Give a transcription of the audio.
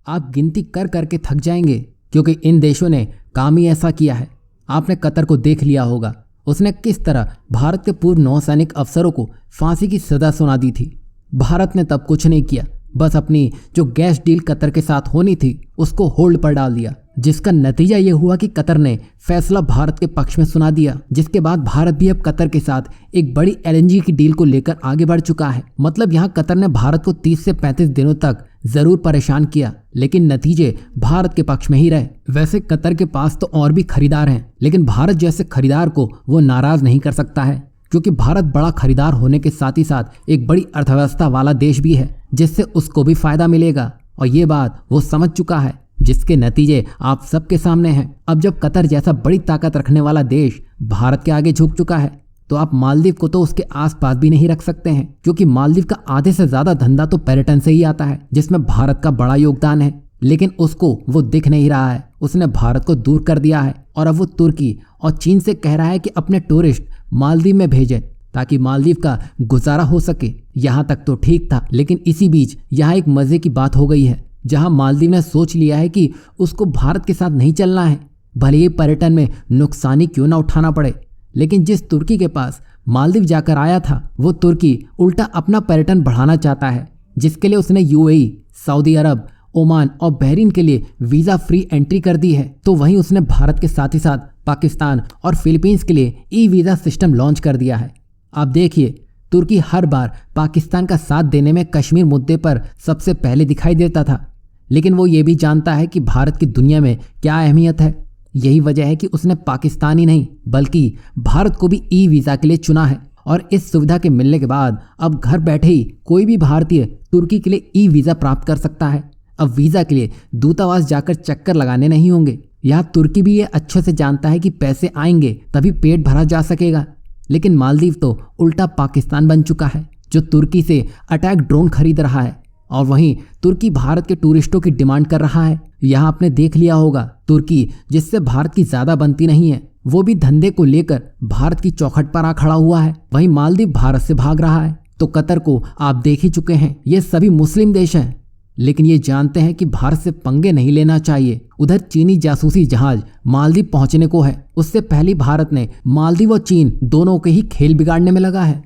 आप गिनती कर करके थक जाएंगे, क्योंकि इन देशों ने काम ही ऐसा किया है। आपने कतर को देख लिया होगा, उसने किस तरह भारत के पूर्व नौसैनिक अफसरों को फांसी की सजा सुना दी थी। भारत ने तब कुछ नहीं किया, बस अपनी जो गैस डील कतर के साथ होनी थी उसको होल्ड पर डाल दिया, जिसका नतीजा ये हुआ कि कतर ने फैसला भारत के पक्ष में सुना दिया, जिसके बाद भारत भी अब कतर के साथ एक बड़ी एलएनजी की डील को लेकर आगे बढ़ चुका है। मतलब यहाँ कतर ने भारत को 30 से 35 दिनों तक जरूर परेशान किया, लेकिन नतीजे भारत के पक्ष में ही रहे। वैसे कतर के पास तो और भी खरीदार हैं, लेकिन भारत जैसे खरीदार को वो नाराज नहीं कर सकता है, क्योंकि भारत बड़ा खरीदार होने के साथ ही साथ एक बड़ी अर्थव्यवस्था वाला देश भी है, जिससे उसको भी फायदा मिलेगा। और ये बात वो समझ चुका है, जिसके नतीजे आप सबके सामने हैं। अब जब कतर जैसा बड़ी ताकत रखने वाला देश भारत के आगे झुक चुका है, तो आप मालदीव को तो उसके आसपास भी नहीं रख सकते हैं, क्योंकि मालदीव का आधे से ज्यादा धंधा तो पर्यटन से ही आता है, जिसमें भारत का बड़ा योगदान है। लेकिन उसको वो दिख नहीं रहा है, उसने भारत को दूर कर दिया है और अब वो तुर्की और चीन से कह रहा है कि अपने टूरिस्ट मालदीव में भेजें ताकि मालदीव का गुजारा हो सके। यहाँ तक तो ठीक था, लेकिन इसी बीच यहाँ एक मजे की बात हो गई है, जहाँ मालदीव ने सोच लिया है कि उसको भारत के साथ नहीं चलना है, भले ही पर्यटन में नुकसानी क्यों ना उठाना पड़े। लेकिन जिस तुर्की के पास मालदीव जाकर आया था, वो तुर्की उल्टा अपना पर्यटन बढ़ाना चाहता है, जिसके लिए उसने यूएई, सऊदी अरब, ओमान और बहरीन के लिए वीजा फ्री एंट्री कर दी है। तो वहीं उसने भारत के साथ ही साथ पाकिस्तान और फिलीपींस के लिए ई वीज़ा सिस्टम लॉन्च कर दिया है। आप देखिए, तुर्की हर बार पाकिस्तान का साथ देने में कश्मीर मुद्दे पर सबसे पहले दिखाई देता था, लेकिन वो ये भी जानता है कि भारत की दुनिया में क्या अहमियत है। यही वजह है कि उसने पाकिस्तान ही नहीं बल्कि भारत को भी ई वीज़ा के लिए चुना है। और इस सुविधा के मिलने के बाद अब घर बैठे ही कोई भी भारतीय तुर्की के लिए ई वीज़ा प्राप्त कर सकता है। अब वीज़ा के लिए दूतावास जाकर चक्कर लगाने नहीं होंगे। यहाँ तुर्की भी ये अच्छे से जानता है कि पैसे आएंगे तभी पेट भरा जा सकेगा। लेकिन मालदीव तो उल्टा पाकिस्तान बन चुका है, जो तुर्की से अटैक ड्रोन खरीद रहा है, और वहीं तुर्की भारत के टूरिस्टों की डिमांड कर रहा है। यहाँ आपने देख लिया होगा, तुर्की जिससे भारत की ज़्यादा बनती नहीं है, वो भी धंधे को लेकर भारत की चौखट पर आ खड़ा हुआ है। वहीं मालदीव भारत से भाग रहा है, तो कतर को आप देख ही चुके हैं। ये सभी मुस्लिम देश हैं, लेकिन ये जानते हैं कि भारत से पंगे नहीं लेना चाहिए। उधर चीनी जासूसी जहाज मालदीव पहुंचने को है, उससे पहले भारत ने मालदीव और चीन दोनों के ही खेल बिगाड़ने में लगा है।